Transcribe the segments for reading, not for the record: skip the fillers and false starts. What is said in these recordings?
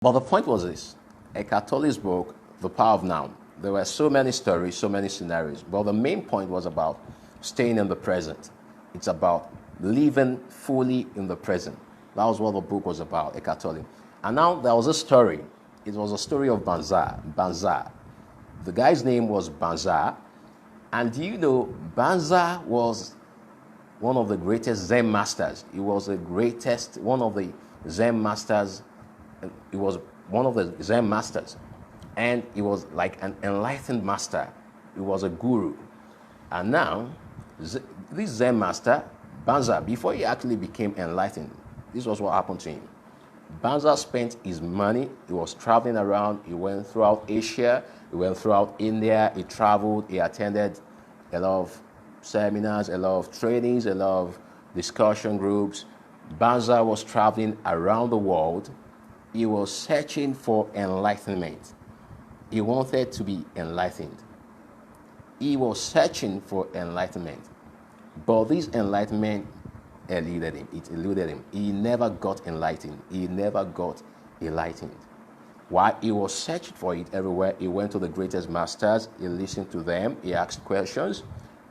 But the point was this: Eckhart Tolle's book, The Power of Now. There were so many stories, so many scenarios, but the main point was about staying in the present. It's about living fully in the present. That was what the book was about, Eckhart Tolle. And now there was a story. It was a story of Banzar. Banzar. The guy's name was Banzar. And do you know, Banzar was one of the greatest Zen masters. He was the greatest, one of the Zen masters. He was one of the Zen masters. And he was like an enlightened master. He was a guru. And now, this Zen master, Banzar, before he actually became enlightened, this was what happened to him. Banzar spent his money. He was traveling around. He went throughout Asia. He went throughout India. He traveled. He attended a lot of seminars, a lot of trainings, a lot of discussion groups. Banzar was traveling around the world. He was searching for enlightenment. He wanted to be enlightened. He was searching for enlightenment. But this enlightenment eluded him. It eluded him. He never got enlightened. He never got enlightened. While he was searching for it everywhere, he went to the greatest masters. He listened to them. He asked questions.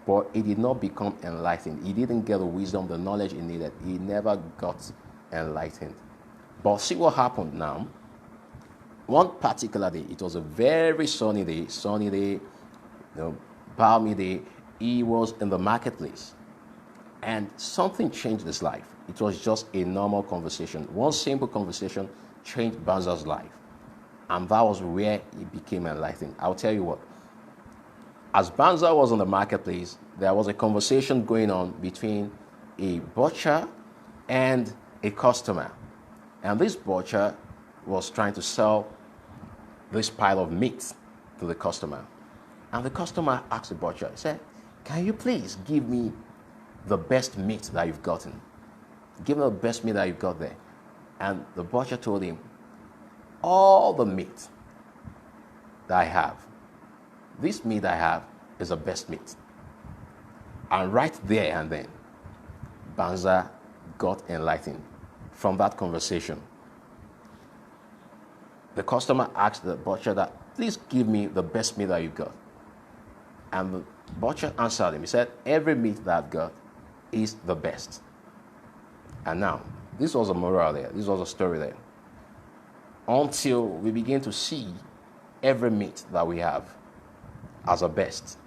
But he did not become enlightened. He didn't get the wisdom, the knowledge he needed. He never got enlightened. But see what happened now. One particular day, it was a very sunny day, balmy day. He was in the marketplace. And something changed his life. It was just a normal conversation. One simple conversation changed Banzar's life. And that was where he became enlightened. I'll tell you what. As Banzar was in the marketplace, there was a conversation going on between a butcher and a customer. And this butcher was trying to sell this pile of meat to the customer. And the customer asked the butcher, he said, "Can you please give me the best meat that you've gotten? Give me the best meat that you've got there." And the butcher told him, "All the meat that I have, this meat I have is the best meat." And right there and then, Banzar got enlightened from that conversation. The customer asked the butcher that, "Please give me the best meat that you've got." And the butcher answered him. He said, "Every meat that I've got is the best." And now, this was a moral there. This was a story there. Until we begin to see every meat that we have as a best.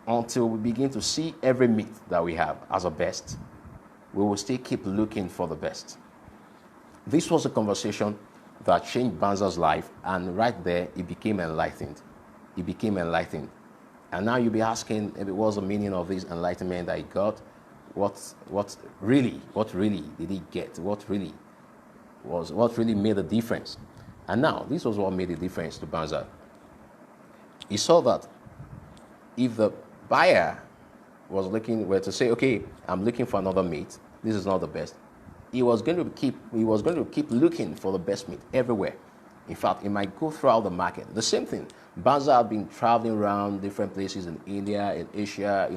Until we begin to see every meat that we have as a best, we will still keep looking for the best. This was a conversation that changed Banzar's life, and right there, he became enlightened. He became enlightened. And now you'll be asking, if it was the meaning of this enlightenment that he got, what really did he get? What really made the difference? And now, this was what made the difference to Banzar. He saw that if the buyer were to say, "Okay, I'm looking for another meat, this is not the best," he was going to keep looking for the best meat everywhere. In fact, he might go throughout the market. The same thing. Banzar had been traveling around different places in India, in Asia,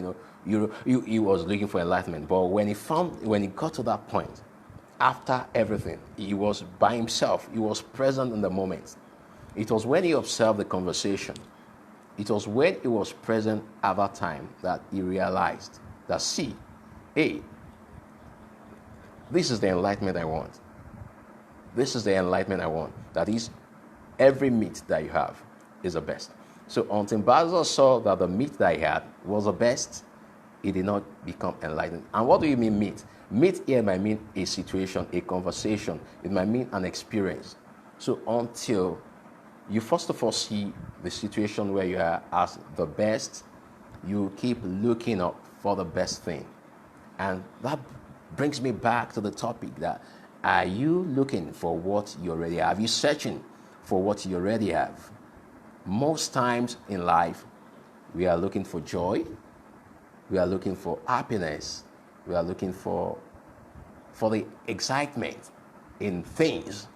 Europe. He was looking for enlightenment. But when he got to that point, after everything, he was by himself. He was present in the moment. It was when he observed the conversation, it was when he was present at that time that he realized that, see, hey, this is the enlightenment I want. This is the enlightenment I want. That is, every meat that you have is the best. So until Banzar saw that the meat that he had was the best, he did not become enlightened. And what do you mean meat? Meat here might mean a situation, a conversation. It might mean an experience. So until you first of all see the situation where you are as the best, you keep looking up for the best thing. And that brings me back to the topic that, are you looking for what you already have? Are you searching for what you already have? Most times in life, we are looking for joy. We are looking for happiness. We are looking for the excitement in things